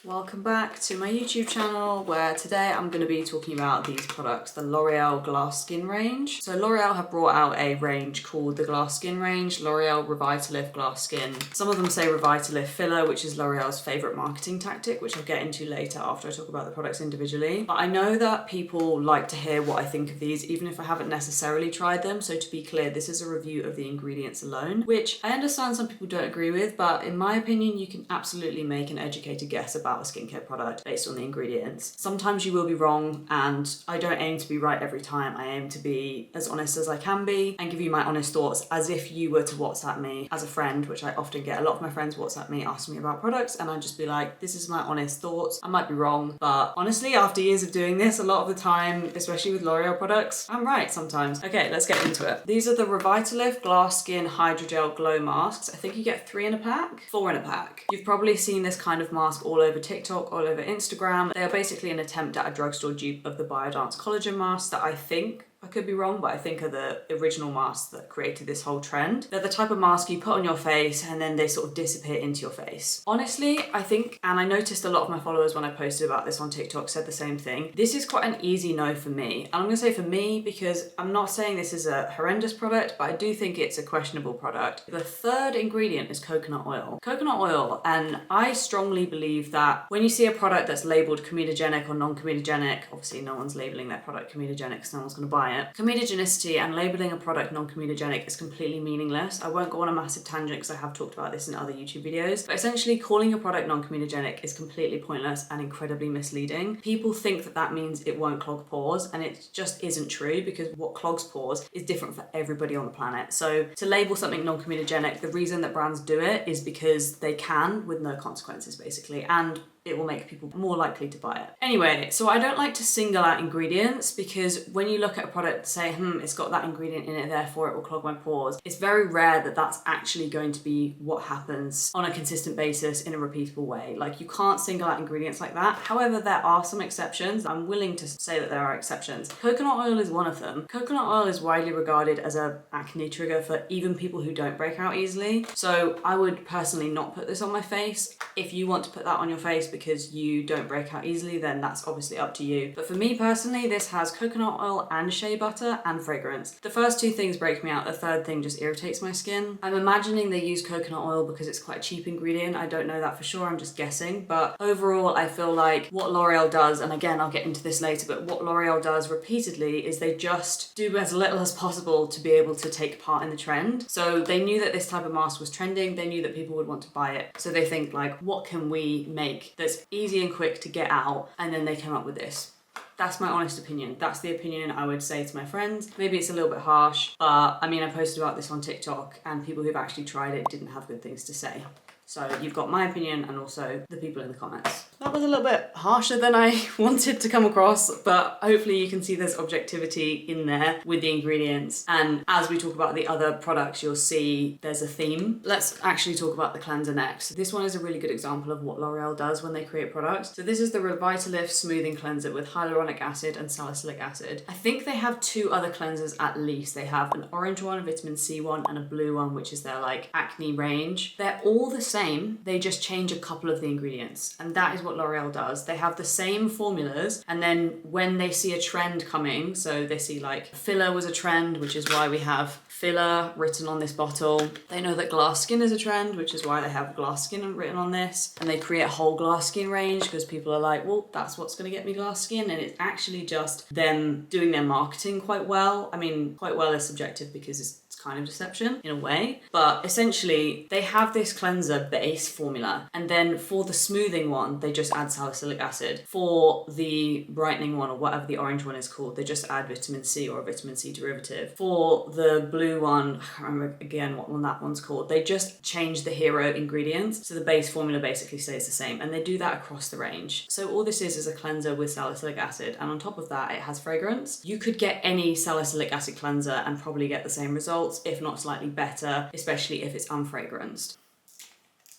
Welcome back to my YouTube channel, where today I'm going to be talking about these products, the L'Oreal Glass Skin range. So L'Oreal have brought out a range called the Glass Skin range, L'Oreal Revitalift Glass Skin. Some of them say Revitalift Filler, which is L'Oreal's favourite marketing tactic, which I'll get into later after I talk about the products individually. But I know that people like to hear what I think of these, even if I haven't necessarily tried them. So to be clear, this is a review of the ingredients alone, which I understand some people don't agree with, but in my opinion, you can absolutely make an educated guess about a skincare product based on the ingredients. Sometimes you will be wrong, and I don't aim to be right every time. I aim to be as honest as I can be and give you my honest thoughts as if you were to WhatsApp me as a friend, which I often get. A lot of my friends WhatsApp me, ask me about products, and I just be like, this is my honest thoughts. I might be wrong, but honestly, after years of doing this, a lot of the time, especially with L'Oreal products, I'm right sometimes. Okay, let's get into it. These are the Revitalift Glass Skin Hydrogel Glow Masks. I think you get 3 in a pack, 4 in a pack. You've probably seen this kind of mask all over TikTok, all over Instagram. They are basically an attempt at a drugstore dupe of the Biodance collagen masks that I think, I could be wrong, but I think are the original masks that created this whole trend. They're the type of mask you put on your face and then they sort of disappear into your face. Honestly, I think, and I noticed a lot of my followers when I posted about this on TikTok said the same thing, this is quite an easy no for me. And I'm gonna say for me because I'm not saying this is a horrendous product, but I do think it's a questionable product. The third ingredient is coconut oil. Coconut oil, and I strongly believe that when you see a product that's labeled comedogenic or non-comedogenic, obviously no one's labeling their product comedogenic because no one's gonna buy it. Comedogenicity and labeling a product non-comedogenic is completely meaningless. I won't go on a massive tangent because I have talked about this in other YouTube videos, but essentially calling a product non-comedogenic is completely pointless and incredibly misleading. People think that that means it won't clog pores, and it just isn't true because what clogs pores is different for everybody on the planet. So to label something non-comedogenic, the reason that brands do it is because they can with no consequences basically, and it will make people more likely to buy it. Anyway, so I don't like to single out ingredients because when you look at a product and say, it's got that ingredient in it, therefore it will clog my pores, it's very rare that that's actually going to be what happens on a consistent basis in a repeatable way. Like, you can't single out ingredients like that. However, there are some exceptions. I'm willing to say that there are exceptions. Coconut oil is one of them. Coconut oil is widely regarded as an acne trigger for even people who don't break out easily. So I would personally not put this on my face. If you want to put that on your face because you don't break out easily, then that's obviously up to you. But for me personally, this has coconut oil and shea butter and fragrance. The first 2 things break me out. The third thing just irritates my skin. I'm imagining they use coconut oil because it's quite a cheap ingredient. I don't know that for sure, I'm just guessing. But overall, I feel like what L'Oreal does, and again, I'll get into this later, but what L'Oreal does repeatedly is they just do as little as possible to be able to take part in the trend. So they knew that this type of mask was trending. They knew that people would want to buy it. So they think like, what can we make that's easy and quick to get out? And then they came up with this. That's my honest opinion. That's the opinion I would say to my friends. Maybe it's a little bit harsh, but I mean, I posted about this on TikTok and people who've actually tried it didn't have good things to say. So you've got my opinion and also the people in the comments. That was a little bit harsher than I wanted to come across, but hopefully you can see there's objectivity in there with the ingredients. And as we talk about the other products, you'll see there's a theme. Let's actually talk about the cleanser next. This one is a really good example of what L'Oreal does when they create products. So this is the Revitalift Smoothing Cleanser with hyaluronic acid and salicylic acid. I think they have 2 other cleansers at least. They have an orange one, a vitamin C one, and a blue one, which is their like acne range. They're all the same, they just change a couple of the ingredients. And that is what L'Oreal does. They have the same formulas, and then when they see a trend coming, so they see like filler was a trend, which is why we have filler written on this bottle. They know that glass skin is a trend, which is why they have glass skin written on this. And they create a whole glass skin range because people are like, well, that's what's gonna get me glass skin. And it's actually just them doing their marketing quite well. I mean, quite well is subjective because it's kind of deception in a way, but essentially they have this cleanser base formula, and then for the smoothing one they just add salicylic acid. For the brightening one, or whatever the orange one is called, they just add vitamin C or a vitamin C derivative. For the blue one, I can't remember again what one that one's called, they just change the hero ingredients, so the base formula basically stays the same, and they do that across the range. So all this is a cleanser with salicylic acid, and on top of that it has fragrance. You could get any salicylic acid cleanser and probably get the same results, if not slightly better, especially if it's unfragranced.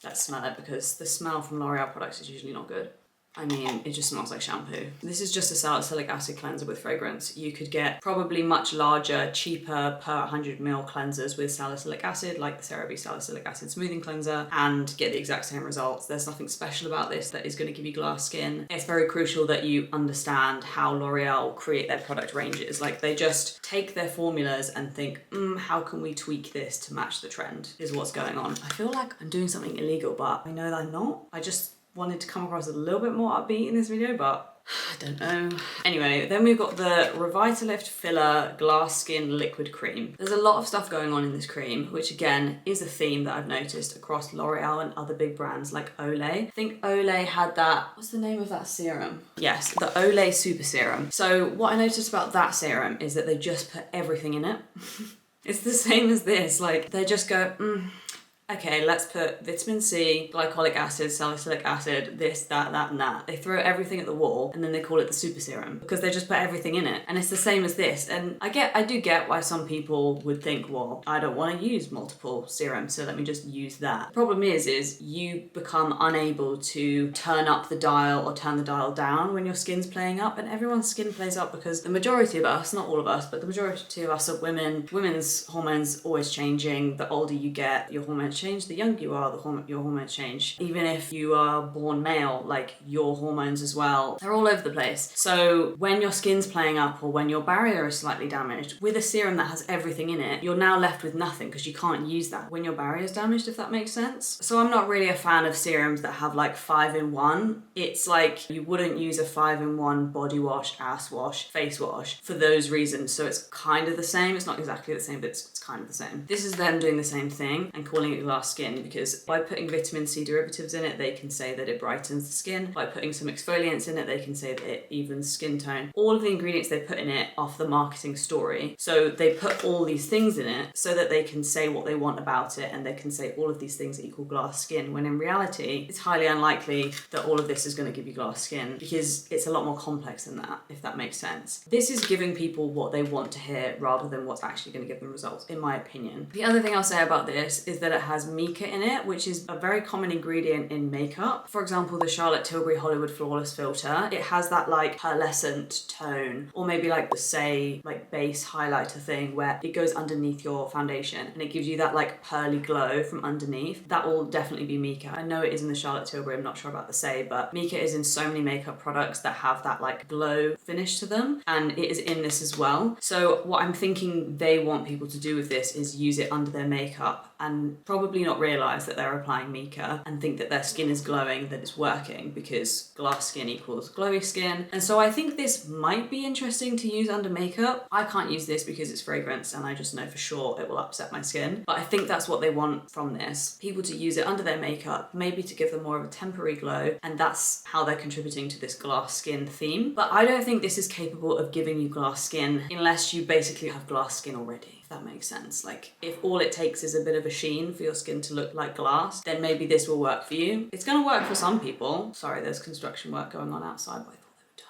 Let's smell it because the smell from L'Oreal products is usually not good. I mean, it just smells like shampoo. This is just a salicylic acid cleanser with fragrance. You could get probably much larger, cheaper per 100 ml cleansers with salicylic acid, like the CeraVe salicylic acid smoothing cleanser, and get the exact same results. There's nothing special about this that is going to give you glass skin. It's very crucial that you understand how L'Oreal create their product ranges. Like, they just take their formulas and think, how can we tweak this to match the trend, is what's going on. I feel like I'm doing something illegal, but I know that I'm not. I just wanted to come across a little bit more upbeat in this video, but I don't know. Anyway, then we've got the Revitalift Filler Glass Skin Liquid Cream. There's a lot of stuff going on in this cream, which again is a theme that I've noticed across L'Oreal and other big brands like Olay. I think Olay had that, what's the name of that serum? Yes, the Olay Super Serum. So what I noticed about that serum is that they just put everything in it. It's the same as this, like they just go, okay, let's put vitamin C, glycolic acid, salicylic acid, this, that, and that. They throw everything at the wall and then they call it the super serum because they just put everything in it. And it's the same as this. And I do get why some people would think, well, I don't want to use multiple serums, so let me just use that. The problem is you become unable to turn up the dial or turn the dial down when your skin's playing up, and everyone's skin plays up because the majority of us, not all of us, but the majority of us are women. Women's hormones always changing. The older you get, your hormones change, the younger you are, your hormones change. Even if you are born male, like your hormones as well, they're all over the place. So when your skin's playing up or when your barrier is slightly damaged, with a serum that has everything in it, you're now left with nothing because you can't use that when your barrier is damaged, if that makes sense. So I'm not really a fan of serums that have like 5-in-1. It's like you wouldn't use a 5-in-1 body wash, ass wash, face wash for those reasons. So it's kind of the same. It's not exactly the same, but it's kind of the same. This is them doing the same thing and calling it glass skin because by putting vitamin C derivatives in it, they can say that it brightens the skin. By putting some exfoliants in it, they can say that it evens skin tone. All of the ingredients they put in it off the marketing story. So they put all these things in it so that they can say what they want about it, and they can say all of these things equal glass skin, when in reality, it's highly unlikely that all of this is going to give you glass skin because it's a lot more complex than that, if that makes sense. This is giving people what they want to hear rather than what's actually going to give them results, in my opinion. The other thing I'll say about this is that it has mica in it, which is a very common ingredient in makeup. For example, the Charlotte Tilbury Hollywood Flawless Filter, it has that like pearlescent tone, or maybe like the Say like base highlighter thing where it goes underneath your foundation and it gives you that like pearly glow from underneath. That will definitely be mica. I know it is in the Charlotte Tilbury, I'm not sure about the Say, but mica is in so many makeup products that have that like glow finish to them, and it is in this as well. So what I'm thinking they want people to do with this is use it under their makeup and probably not realise that they're applying mica and think that their skin is glowing, that it's working, because glass skin equals glowy skin. And so I think this might be interesting to use under makeup. I can't use this because it's fragrance and I just know for sure it will upset my skin, but I think that's what they want from this. People to use it under their makeup, maybe to give them more of a temporary glow, and that's how they're contributing to this glass skin theme. But I don't think this is capable of giving you glass skin unless you basically have glass skin already. That makes sense. Like, if all it takes is a bit of a sheen for your skin to look like glass, then maybe this will work for you. It's gonna work for some people. Sorry, there's construction work going on outside, but I thought they were done.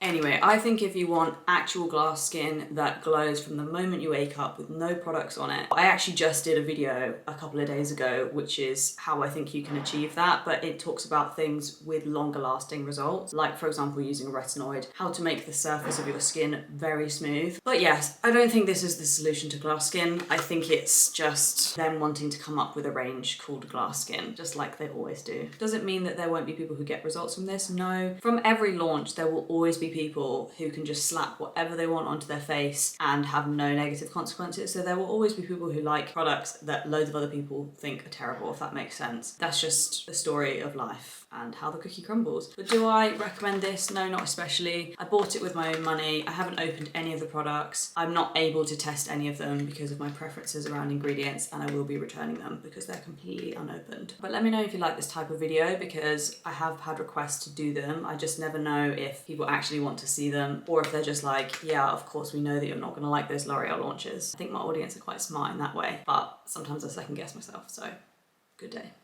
Anyway, I think if you want actual glass skin that glows from the moment you wake up with no products on it, I actually just did a video a couple of days ago, which is how I think you can achieve that, but it talks about things with longer lasting results, like for example using a retinoid, how to make the surface of your skin very smooth. But yes, I don't think this is the solution to glass skin. I think it's just them wanting to come up with a range called glass skin, just like they always do. Does it mean that there won't be people who get results from this? No. From every launch, there will always be people who can just slap whatever they want onto their face and have no negative consequences. So there will always be people who like products that loads of other people think are terrible, if that makes sense. That's just the story of life and how the cookie crumbles. But do I recommend this? No, not especially. I bought it with my own money. I haven't opened any of the products. I'm not able to test any of them because of my preferences around ingredients, and I will be returning them because they're completely unopened. But let me know if you like this type of video, because I have had requests to do them. I just never know if people actually want to see them, or if they're just like, yeah, of course we know that you're not gonna like those L'Oreal launches. I think my audience are quite smart in that way, but sometimes I second guess myself, so good day.